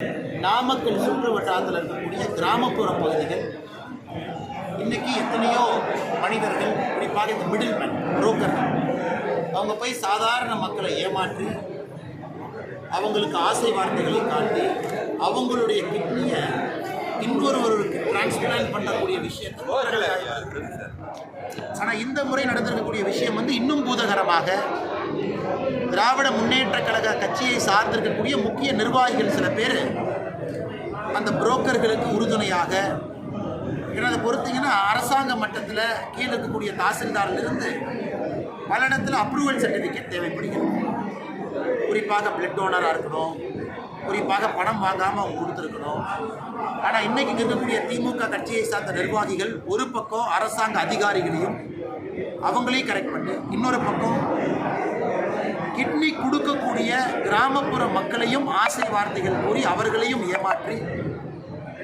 நாமக்கல் சுற்று வட்டாரத்தில் இருக்கக்கூடிய கிராமப்புற பகுதிகள் இன்றைக்கி எத்தனையோ மனிதர்கள், குறிப்பாக இந்த மிடில் மேன் புரோக்கர்கள், அவங்க போய் சாதாரண மக்களை ஏமாற்றி அவங்களுக்கு ஆசை வார்த்தைகளை காட்டி அவங்களுடைய கிட்னியை இன்னொருவருக்கு டிரான்ஸ்பிளான்ட் பண்ணக்கூடிய விஷயத்தை. ஆனால் இந்த முறை நடந்திருக்கக்கூடிய விஷயம் இன்னும் பூதகரமாக திராவிட முன்னேற்ற கழக கட்சியை சார்ந்திருக்கக்கூடிய முக்கிய நிர்வாகிகள் சில பேர் அந்த புரோக்கர்களுக்கு உறுதுணையாக, ஏன்னா அதை பொறுத்தீங்கன்னா அரசாங்க மட்டத்தில் கீழே இருக்கக்கூடிய தாசில்தாரிலிருந்து பல இடத்துல அப்ரூவல் சர்டிஃபிகேட் தேவைப்படுகிறது. குறிப்பாக பிளட் டோனராக இருக்கணும், குறிப்பாக பணம் வாங்காமல் அவங்க கொடுத்துருக்கணும். ஆனால் இன்றைக்கி இருக்கக்கூடிய திமுக கட்சியை சார்ந்த நிர்வாகிகள் ஒரு பக்கம் அரசாங்க அதிகாரிகளையும் அவங்களையும் கரெக்ட் பண்ணி, இன்னொரு பக்கம் கிட்னி கொடுக்கக்கூடிய கிராமப்புற மக்களையும் ஆசை வார்த்தைகள் கூறி அவர்களையும் ஏமாற்றி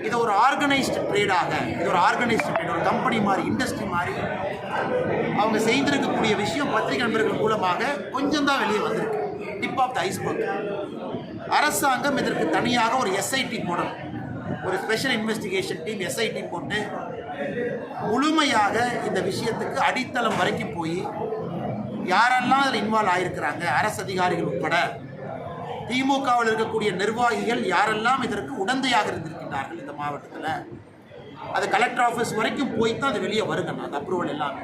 இதை ஒரு ஆர்கனைஸ்டு ட்ரேடாக, இது ஒரு ஆர்கனைஸ்டு ட்ரேட், ஒரு கம்பெனி மாதிரி, இண்டஸ்ட்ரி மாதிரி அவங்க செய்திருக்கக்கூடிய விஷயம் பத்திரிகை நண்பர்கள் மூலமாக கொஞ்சம் தான் வெளியே வந்திருக்கு. Tip of the iceberg. அரசாங்கம் இதற்கு தனியாக ஒரு எஸ்ஐடி போடணும், ஒரு ஸ்பெஷல் இன்வெஸ்டிகேஷன் டீம் எஸ்ஐடி போட்டு முழுமையாக இந்த விஷயத்துக்கு அடித்தளம் வரைக்கும் போய் யாரெல்லாம் அதில் இன்வால்வ் ஆகியிருக்கிறாங்க, அரசு அதிகாரிகள் உட்பட திமுகவில் இருக்கக்கூடிய நிர்வாகிகள் யாரெல்லாம் இதற்கு உடந்தையாக இருந்திருக்கின்றார்கள் இந்த மாவட்டத்தில், அது கலெக்டர் ஆஃபீஸ் வரைக்கும் போய் தான் அது வெளியே வருங்கண்ணா, அந்த அப்ரூவல் எல்லாமே.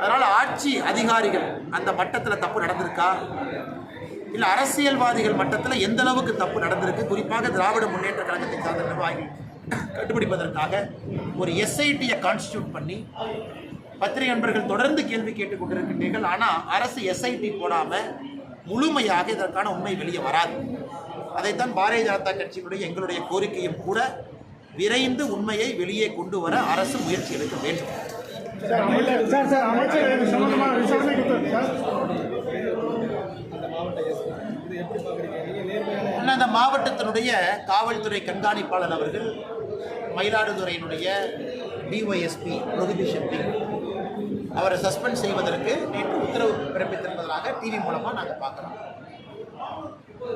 அதனால் ஆட்சி அதிகாரிகள் அந்த மட்டத்தில் தப்பு நடந்திருக்கா, இல்லை அரசியல்வாதிகள் மட்டத்தில் எந்த அளவுக்கு தப்பு நடந்திருக்கு, குறிப்பாக திராவிட முன்னேற்ற கழகத்தை சார்ந்த நிர்வாகிகள் கண்டுபிடிப்பதற்காக ஒரு எஸ்ஐடியை கான்ஸ்டியூட் பண்ணி பத்திரிகை நண்பர்கள் தொடர்ந்து கேள்வி கேட்டுக் கொண்டிருக்கின்றீர்கள். ஆனால் அரசு எஸ்ஐடி போடாமல் முழுமையாக இதற்கான உண்மை வெளியே வராது. அதைத்தான் பாரதிய ஜனதா கட்சியினுடைய எங்களுடைய கோரிக்கையும் கூட, விரைந்து உண்மையை வெளியே கொண்டு வர அரசு முயற்சி எடுக்க வேண்டும். அந்த மாவட்டத்தினுடைய காவல்துறை கண்காணிப்பாளர் அவர்கள் மயிலாடுதுறையினுடைய டிஒய்எஸ்பி ப்ரொஹிபிஷன் டீம் அவரை சஸ்பெண்ட் செய்வதற்கு நேற்று உத்தரவு பிறப்பித்திருப்பதாக டிவி மூலமாக நாங்கள் பார்க்குறோம்.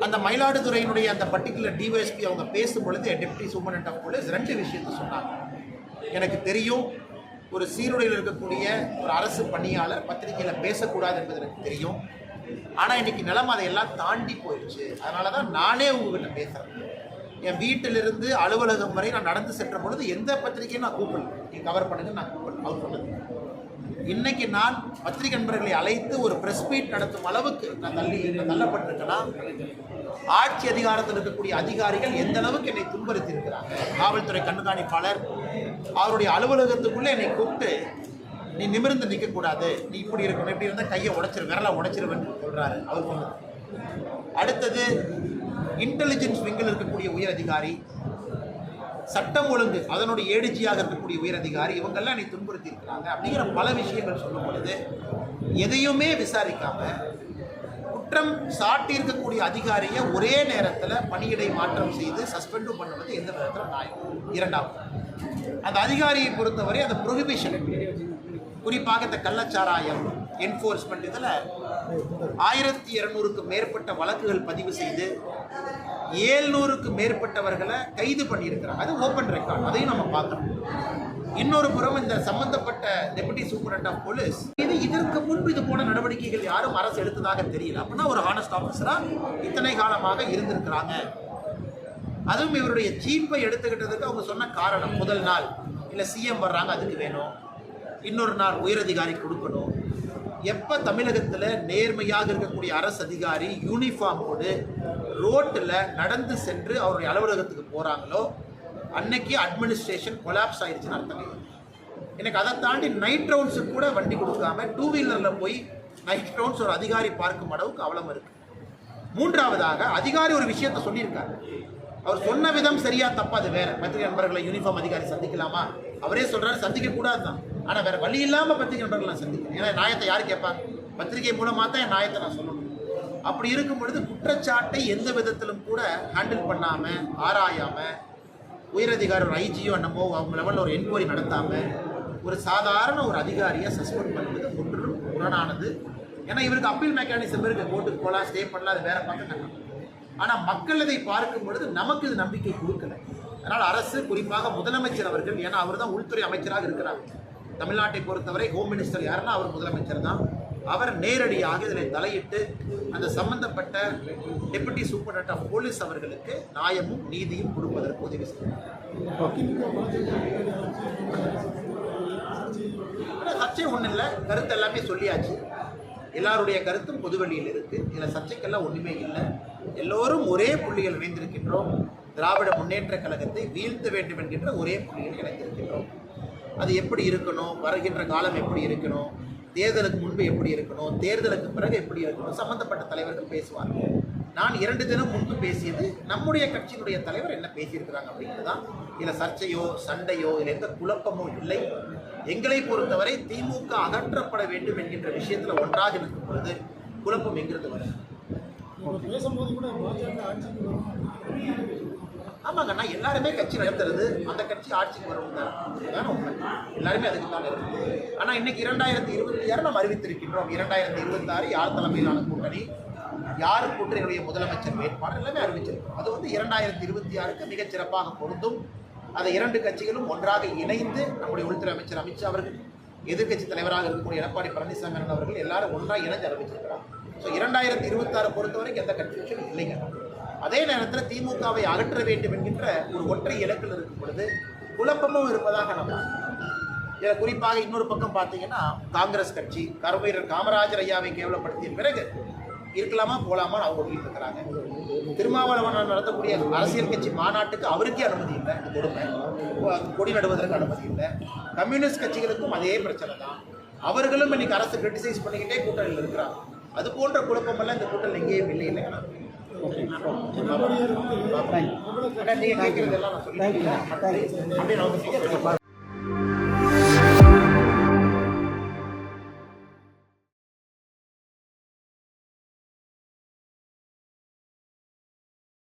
அந்த மயிலாடுதுறையினுடைய அந்த பர்டிகுலர் டிஒய்எஸ்பி அவங்க பேசும் பொழுது டெப்டி சூப்பரண்ட் ஆஃப் போலீஸ் 2 விஷயத்தை சொன்னாங்க. எனக்கு தெரியும், ஒரு சீருடையில் இருக்கக்கூடிய ஒரு அரசு பணியாளர் பத்திரிகையில் பேசக்கூடாது என்பது எனக்கு தெரியும். ஆனால் இன்றைக்கி நிலைமை அதையெல்லாம் தாண்டி போயிடுச்சு. அதனால தான் நானே உங்ககிட்ட பேசுகிறேன். என் வீட்டிலிருந்து அலுவலகம் வரை நான் நடந்து சென்ற பொழுது எந்த பத்திரிகையும் நான் கூப்பிடல, நீங்கள் கவர் பண்ணுங்க நான் கூப்பிடல. அவர் சொன்னது இன்னைக்கு நான் பத்திரிகை நண்பர்களை அழைத்து ஒரு பிரஸ் மீட் நடத்தும் அளவுக்கு நான் தள்ளப்பட்டிருக்கேன்னா, ஆட்சி அதிகாரத்தில் இருக்கக்கூடிய அதிகாரிகள் எந்த அளவுக்கு என்னை துன்புறுத்தி இருக்கிறாங்க. காவல்துறை கண்காணிப்பாளர் அவருடைய அலுவலகத்துக்குள்ளே என்னை கூப்பிட்டு, நீ நிமிர்ந்து நிற்கக்கூடாது, நீ இப்படி இருக்கணும், இப்படி இருந்தால் கையை விரலை உடைச்சிருவேன்னு சொல்கிறாரு. அவர் சொன்னது. அடுத்தது இன்டெலிஜென்ஸ் விங்கில் இருக்கக்கூடிய உயர் அதிகாரி, சட்டம் ஒழுங்கு அதனுடைய ஏடிஜியாக இருக்கக்கூடிய உயர் அதிகாரி, இவங்கெல்லாம் நீ துன்புறுத்தி இருக்கிறாங்க அப்படிங்கிற பல விஷயங்கள் சொல்லும் பொழுது எதையுமே விசாரிக்காம குற்றம் சாட்டி இருக்கக்கூடிய அதிகாரியை ஒரே நேரத்தில் பணியிடை மாற்றம் செய்து சஸ்பெண்டும் பண்ணுவது எந்த விதத்தில் நியாயம்? இரண்டாவது, அந்த அதிகாரியை பொறுத்தவரை அந்த ப்ரொஹிபிஷன், குறிப்பாக இந்த கள்ளச்சாராயம் என்ஃபோர்ஸ்மெண்ட் இதில் 1200க்கு மேற்பட்ட வழக்குகள் பதிவு செய்து 700க்கு மேற்பட்டவர்களை கைது பண்ணியிருக்கிறாங்க. அது ஓப்பன் ரெக்கார்ட், அதையும் நம்ம பார்க்குறோம். இன்னொரு புறம் இந்த சம்பந்தப்பட்ட டெபுட்டி சூப்பரண்ட் ஆஃப் போலீஸ் இதற்கு முன்பு இது போன நடவடிக்கைகள் யாரும் அரசு எடுத்ததாக தெரியல. அப்படின்னா ஒரு ஹானஸ்ட் ஆஃபீஸராக இத்தனை காலமாக இருந்திருக்கிறாங்க. அதுவும் இவருடைய சீப்பை எடுத்துக்கிட்டதுக்கு அவங்க சொன்ன காரணம், முதல் நாள் இல்லை சிஎம் வர்றாங்க அதுக்கு வேணும், இன்னொரு நாள் உயரதிகாரி கொடுக்கணும். எப்போ தமிழகத்தில் நேர்மையாக இருக்கக்கூடிய அரசு அதிகாரி யூனிஃபார்மோடு ரோட்டில் நடந்து சென்று அவருடைய அலுவலகத்துக்கு போகிறாங்களோ அன்னைக்கு அட்மினிஸ்ட்ரேஷன் கொலாப்ஸ் ஆயிடுச்சுன்னு அர்த்தம். எனக்கு அதை தாண்டி நைட் ரவுண்ட்ஸுக்கு கூட வண்டி கொடுக்காம 2 வீலரில் போய் நைட் ரவுண்ட்ஸ் ஒரு அதிகாரி பார்க்கும் அளவுக்கு அவலம் இருக்குது. மூன்றாவதாக, அதிகாரி ஒரு விஷயத்தை சொல்லியிருக்காரு, அவர் சொன்ன விதம் சரியா தப்பா அது வேற. பத்திரிகை நண்பர்களை யூனிஃபார்ம் அதிகாரி சந்திக்கலாமா? அவரே சொல்றாரு சந்திக்கக்கூடாது தான். ஆனால் வேற வழி இல்லாமல் பத்திரிகை நண்பர்கள் நான் சந்திக்கிறேன். ஏன்னா நியாயத்தை யார் கேட்பாங்க? பத்திரிகை மூலமாக தான் என் நியாயத்தை நான் சொல்லணும். அப்படி இருக்கும் பொழுது குற்றச்சாட்டை எந்த விதத்திலும் கூட ஹேண்டில் பண்ணாமல், ஆராயாமல், உயரதிகாரி ஒரு ஐஜியோ என்னமோ அவங்க லெவலில் ஒரு என்கொயரி நடத்தாமல் ஒரு சாதாரண ஒரு அதிகாரியை சஸ்பெண்ட் பண்ணுவது முற்றிலும் முரணானது. ஏன்னா இவருக்கு அப்பீல் மெக்கானிசம் இருக்குது, கோர்ட்டுக்கு போகலாம், ஸ்டே பண்ணலாம், அது வேற பார்த்துட்டாங்க. ஆனால் மக்கள் இதை பார்க்கும் பொழுது நமக்கு இது நம்பிக்கை கொடுக்கல. அதனால் அரசு, குறிப்பாக முதலமைச்சர் அவர்கள், ஏன்னா அவர் தான் உள்துறை அமைச்சராக இருக்கிறார். தமிழ்நாட்டை பொறுத்தவரை ஹோம் மினிஸ்டர் யாருன்னா அவர் முதலமைச்சர் தான். அவர் நேரடியாக இதில் தலையிட்டு அந்த சம்பந்தப்பட்ட டெபுட்டி சூப்பரண்ட் ஆஃப் போலீஸ் அவர்களுக்கு நியாயமும் நீதியும் கொடுப்பதற்கு உதவி செய்வார். சர்ச்சை ஒன்றும் இல்லை, கருத்து எல்லாமே சொல்லியாச்சு. எல்லாருடைய கருத்தும் பொதுவெளியில் இருக்கு. இதில் சர்ச்சைக்கெல்லாம் ஒன்றுமே இல்லை. எல்லோரும் ஒரே புள்ளிகள் இணைந்திருக்கின்றோம். திராவிட முன்னேற்ற கழகத்தை வீழ்த்த வேண்டும் என்கின்ற ஒரே புள்ளிகள் இணைந்திருக்கின்றோம். அது எப்படி இருக்கணும், வருகின்ற காலம் எப்படி இருக்கணும், தேர்தலுக்கு முன்பு எப்படி இருக்கணும், தேர்தலுக்கு பிறகு எப்படி இருக்கணும், சம்பந்தப்பட்ட தலைவர்கள் பேசுவார்கள். நான் 2 தினம் முன்பு பேசியது நம்முடைய கட்சியினுடைய தலைவர் என்ன பேசியிருக்கிறாங்க அப்படிங்கிறது தான். இதில் சர்ச்சையோ சண்டையோ இதில் எந்த குழப்பமோ இல்லை. எங்களை பொறுத்தவரை திமுக அகற்றப்பட வேண்டும் என்கின்ற விஷயத்தில் ஒன்றாக இருக்கும் பொழுது குழப்பம் எங்கிருந்து வரும்? ஆமாங்க, நான் எல்லாருமே கட்சி நடத்துறது, அந்த கட்சி ஆட்சிக்கு வரும் தான் உண்மை. எல்லாருமே அதுக்கு தான் இருக்கு. ஆனால் இன்னைக்கு 2026 நாம் அறிவித்திருக்கின்றோம். 2026 யார் தலைமையிலான கூட்டணி, யார் கூட்டணியுடைய முதலமைச்சர் வேட்பாளர் எல்லாமே அறிவிச்சிருக்கோம். அது 2026க்கு மிகச் சிறப்பாக பொருந்தும். அதை 2 கட்சிகளும் ஒன்றாக இணைந்து நம்முடைய உள்துறை அமைச்சர் அமித்ஷா அவர்கள், எதிர்க்கட்சி தலைவராக இருக்கக்கூடிய எடப்பாடி பழனிசாமி அவர்கள் எல்லாரும் ஒன்றாக இணைந்து அறிவிச்சிருக்கிறாங்க. ஸோ 2026 பொறுத்தவரைக்கும் எந்த கன்ஃபியூஷன் இல்லைங்க. அதே நேரத்தில் திமுகவை அகற்ற வேண்டும் என்கின்ற ஒரு ஒற்றை இலக்கில் இருக்கும் பொழுது குழப்பமும் இருப்பதாக நம்ம இதில் குறிப்பாக இன்னொரு பக்கம் பார்த்தீங்கன்னா காங்கிரஸ் கட்சி கருவீரர் காமராஜர் ஐயாவை கேவலப்படுத்திய பிறகு இருக்கலாமா போகலாமான்னு அவங்க சொல்லிட்டு இருக்கிறாங்க. திருமாவளவன் நடத்தக்கூடிய அரசியல் கட்சி மாநாட்டுக்கு அவருக்கே அனுமதி இல்லை, கொடுமை, கொடி நடுவதற்கு அனுமதி இல்லை. கம்யூனிஸ்ட் கட்சிகளுக்கும் அதே பிரச்சனை தான். அவர்களும் இன்னைக்கு அரசு கிரிட்டிசைஸ் பண்ணிக்கிட்டே கூட்டணியில் இருக்கிறாங்க. அது போன்ற குழப்பமெல்லாம் இந்த கூட்டணி எங்கேயும் இல்லை. இல்லைங்க, நீங்கள் கேட்கறதெல்லாம் நான் சொல்லி அப்படியே